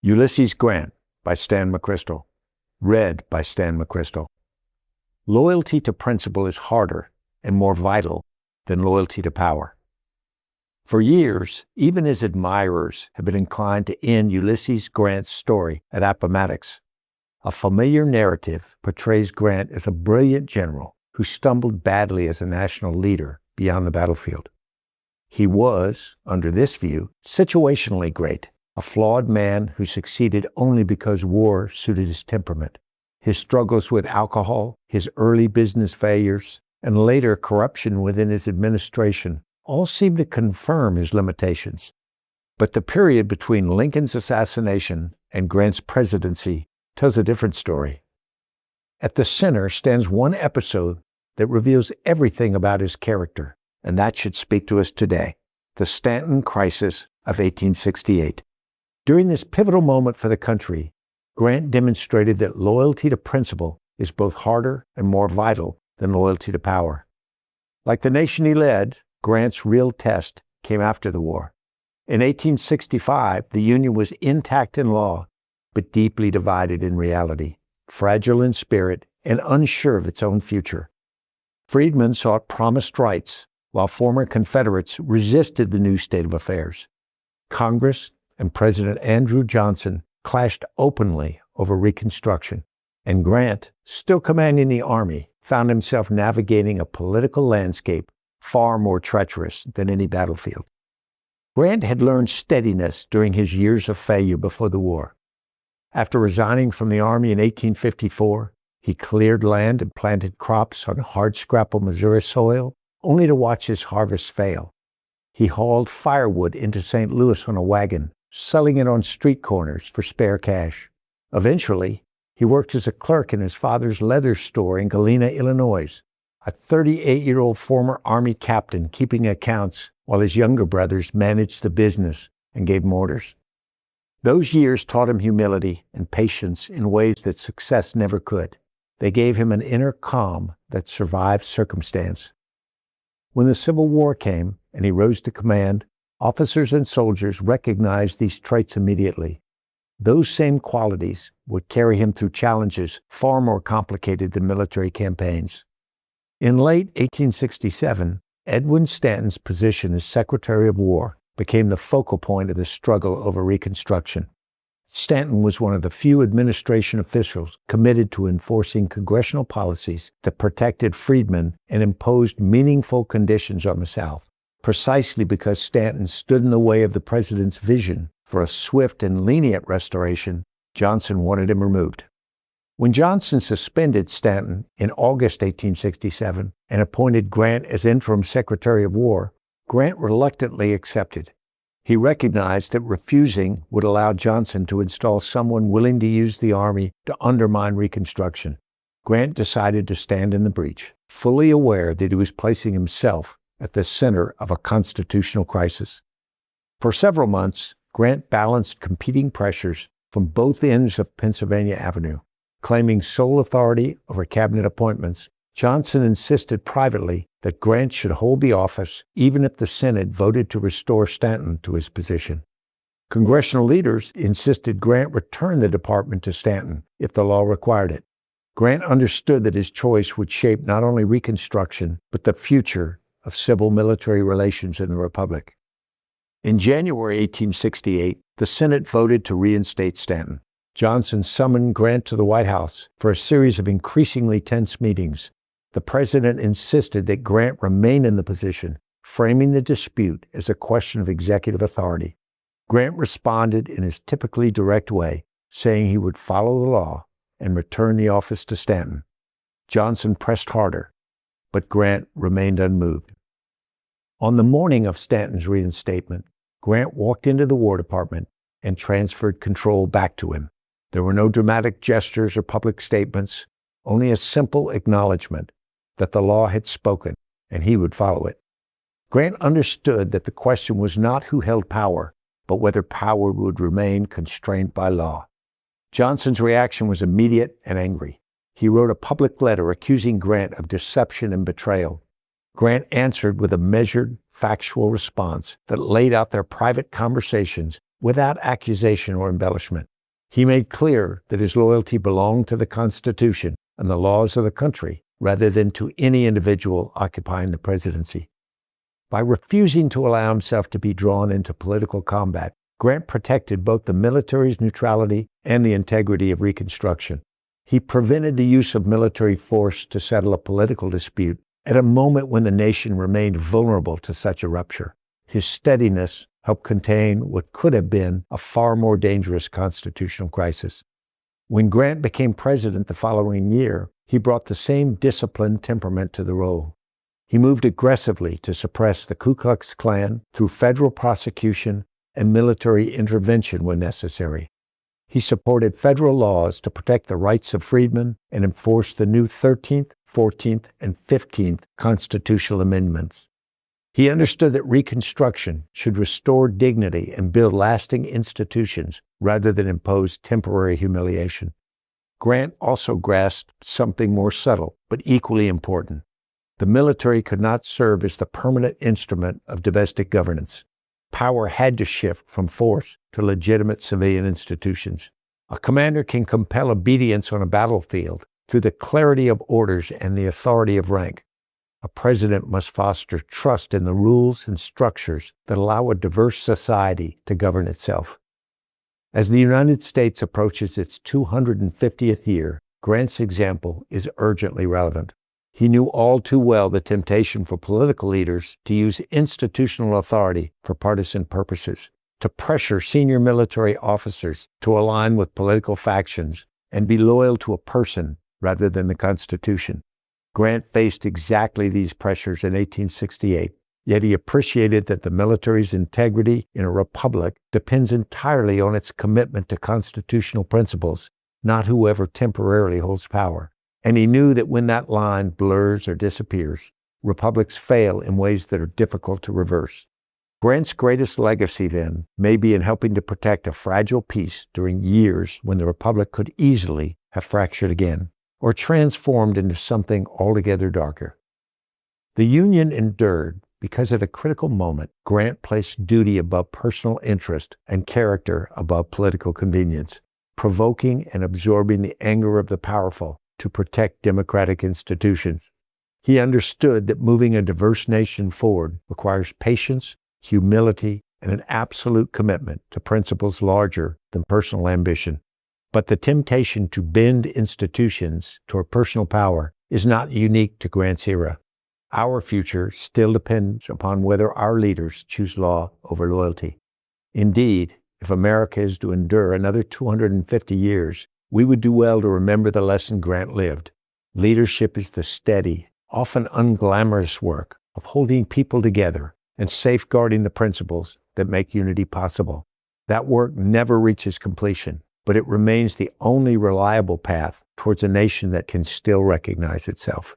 Ulysses Grant by Stan McChrystal. Read by Stan McChrystal. Loyalty to principle is harder and more vital than loyalty to power. For years, even his admirers have been inclined to end Ulysses Grant's story at Appomattox. A familiar narrative portrays Grant as a brilliant general who stumbled badly as a national leader beyond the battlefield. He was, under this view, situationally great, a flawed man who succeeded only because war suited his temperament. His struggles with alcohol, his early business failures, and later corruption within his administration all seem to confirm his limitations. But the period between Lincoln's assassination and Grant's presidency tells a different story. At the center stands one episode that reveals everything about his character, and that should speak to us today: the Stanton Crisis of 1868. During this pivotal moment for the country, Grant demonstrated that loyalty to principle is both harder and more vital than loyalty to power. Like the nation he led, Grant's real test came after the war. In 1865, the Union was intact in law, but deeply divided in reality, fragile in spirit, and unsure of its own future. Freedmen sought promised rights, while former Confederates resisted the new state of affairs. Congress and President Andrew Johnson clashed openly over Reconstruction, and Grant, still commanding the Army, found himself navigating a political landscape far more treacherous than any battlefield. Grant had learned steadiness during his years of failure before the war. After resigning from the Army in 1854, he cleared land and planted crops on hardscrabble Missouri soil, only to watch his harvest fail. He hauled firewood into St. Louis on a wagon, selling it on street corners for spare cash. Eventually, he worked as a clerk in his father's leather store in Galena, Illinois, a 38-year-old former Army captain keeping accounts while his younger brothers managed the business and gave him orders. Those years taught him humility and patience in ways that success never could. They gave him an inner calm that survived circumstance. When the Civil War came and he rose to command, officers and soldiers recognized these traits immediately. Those same qualities would carry him through challenges far more complicated than military campaigns. In late 1867, Edwin Stanton's position as Secretary of War became the focal point of the struggle over Reconstruction. Stanton was one of the few administration officials committed to enforcing congressional policies that protected freedmen and imposed meaningful conditions on the South. Precisely because Stanton stood in the way of the president's vision for a swift and lenient restoration, Johnson wanted him removed. When Johnson suspended Stanton in August 1867 and appointed Grant as interim Secretary of War, Grant reluctantly accepted. He recognized that refusing would allow Johnson to install someone willing to use the Army to undermine Reconstruction. Grant decided to stand in the breach, fully aware that he was placing himself at the center of a constitutional crisis. For several months, Grant balanced competing pressures from both ends of Pennsylvania Avenue. Claiming sole authority over cabinet appointments, Johnson insisted privately that Grant should hold the office even if the Senate voted to restore Stanton to his position. Congressional leaders insisted Grant return the department to Stanton if the law required it. Grant understood that his choice would shape not only Reconstruction, but the future of civil-military relations in the Republic. In January 1868, the Senate voted to reinstate Stanton. Johnson summoned Grant to the White House for a series of increasingly tense meetings. The president insisted that Grant remain in the position, framing the dispute as a question of executive authority. Grant responded in his typically direct way, saying he would follow the law and return the office to Stanton. Johnson pressed harder, but Grant remained unmoved. On the morning of Stanton's reinstatement, Grant walked into the War Department and transferred control back to him. There were no dramatic gestures or public statements, only a simple acknowledgement that the law had spoken and he would follow it. Grant understood that the question was not who held power, but whether power would remain constrained by law. Johnson's reaction was immediate and angry. He wrote a public letter accusing Grant of deception and betrayal. Grant answered with a measured, factual response that laid out their private conversations without accusation or embellishment. He made clear that his loyalty belonged to the Constitution and the laws of the country, rather than to any individual occupying the presidency. By refusing to allow himself to be drawn into political combat, Grant protected both the military's neutrality and the integrity of Reconstruction. He prevented the use of military force to settle a political dispute at a moment when the nation remained vulnerable to such a rupture. His steadiness helped contain what could have been a far more dangerous constitutional crisis. When Grant became president the following year, he brought the same disciplined temperament to the role. He moved aggressively to suppress the Ku Klux Klan through federal prosecution and military intervention when necessary. He supported federal laws to protect the rights of freedmen and enforced the new 13th, 14th, and 15th constitutional amendments. He understood that Reconstruction should restore dignity and build lasting institutions rather than impose temporary humiliation. Grant also grasped something more subtle, but equally important. The military could not serve as the permanent instrument of domestic governance. Power had to shift from force to legitimate civilian institutions. A commander can compel obedience on a battlefield through the clarity of orders and the authority of rank. A president must foster trust in the rules and structures that allow a diverse society to govern itself. As the United States approaches its 250th year, Grant's example is urgently relevant. He knew all too well the temptation for political leaders to use institutional authority for partisan purposes, to pressure senior military officers to align with political factions and be loyal to a person rather than the Constitution. Grant faced exactly these pressures in 1868, yet he appreciated that the military's integrity in a republic depends entirely on its commitment to constitutional principles, not whoever temporarily holds power. And he knew that when that line blurs or disappears, republics fail in ways that are difficult to reverse. Grant's greatest legacy, then, may be in helping to protect a fragile peace during years when the republic could easily have fractured again, or transformed into something altogether darker. The Union endured because at a critical moment, Grant placed duty above personal interest and character above political convenience, provoking and absorbing the anger of the powerful to protect democratic institutions. He understood that moving a diverse nation forward requires patience, humility, and an absolute commitment to principles larger than personal ambition. But the temptation to bend institutions toward personal power is not unique to Grant's era. Our future still depends upon whether our leaders choose law over loyalty. Indeed, if America is to endure another 250 years, we would do well to remember the lesson Grant lived. Leadership is the steady, often unglamorous work of holding people together and safeguarding the principles that make unity possible. That work never reaches completion, but it remains the only reliable path towards a nation that can still recognize itself.